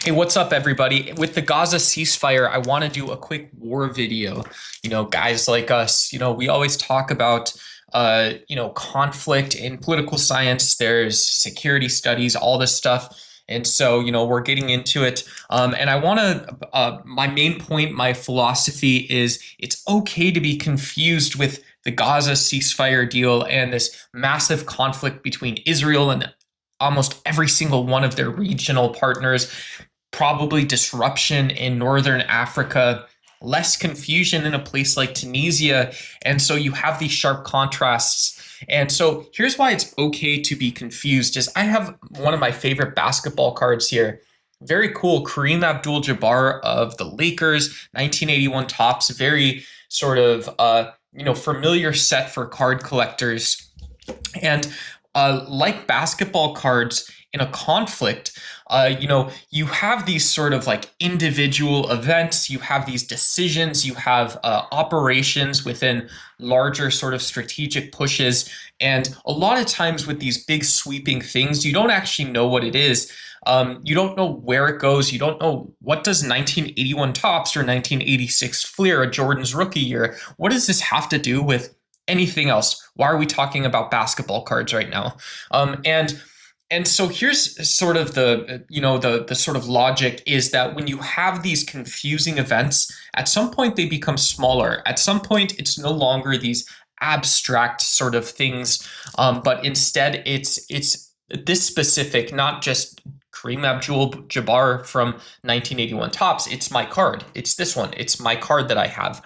Hey, what's up, everybody? With the Gaza ceasefire, I want to do a quick war video. Guys like us, we always talk about, conflict in political science. There's security studies, all this stuff. And so, we're getting into it. And I want to, my main point, my philosophy is it's okay to be confused with the Gaza ceasefire deal and this massive conflict between Israel and almost every single one of their regional partners, probably disruption in northern Africa, less confusion in a place like Tunisia. And so you have these sharp contrasts. And so here's why it's okay to be confused is I have one of my favorite basketball cards here. Very cool. Kareem Abdul-Jabbar of the Lakers, 1981 tops, very sort of familiar set for card collectors. And like basketball cards in a conflict, you have these sort of like individual events, you have these decisions, you have operations within larger sort of strategic pushes. And a lot of times with these big sweeping things, you don't actually know what it is. You don't know where it goes. You don't know what does 1981 tops or 1986 Fleer, a Jordan's rookie year, what does this have to do with anything else? Why are we talking about basketball cards right now? And so here's sort of the sort of logic is that when you have these confusing events, at some point they become smaller. At some point, it's no longer these abstract sort of things, but instead it's this specific, not just Kareem Abdul-Jabbar from 1981 tops. It's my card. It's this one. It's my card that I have.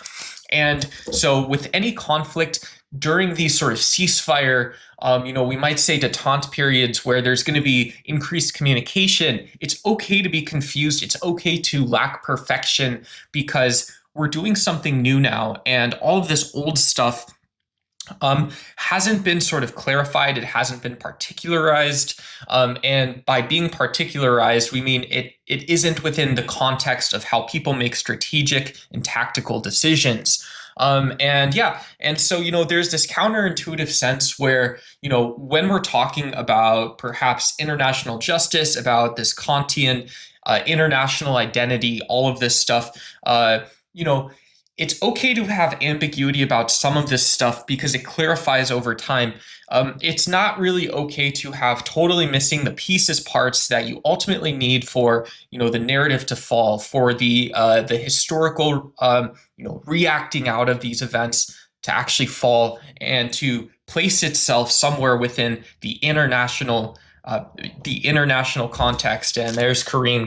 And so with any conflict during these sort of ceasefire, we might say detente periods where there's going to be increased communication, it's okay to be confused. It's okay to lack perfection because we're doing something new now. And all of this old stuff hasn't been sort of clarified. It hasn't been particularized. And by being particularized, we mean it isn't within the context of how people make strategic and tactical decisions. And so, there's this counterintuitive sense where, when we're talking about perhaps international justice, about this Kantian international identity, all of this stuff, it's okay to have ambiguity about some of this stuff because it clarifies over time. It's not really okay to have totally missing the pieces parts that you ultimately need for, the narrative to fall, for the historical, reacting out of these events to actually fall and to place itself somewhere within the international context. And there's Kareem.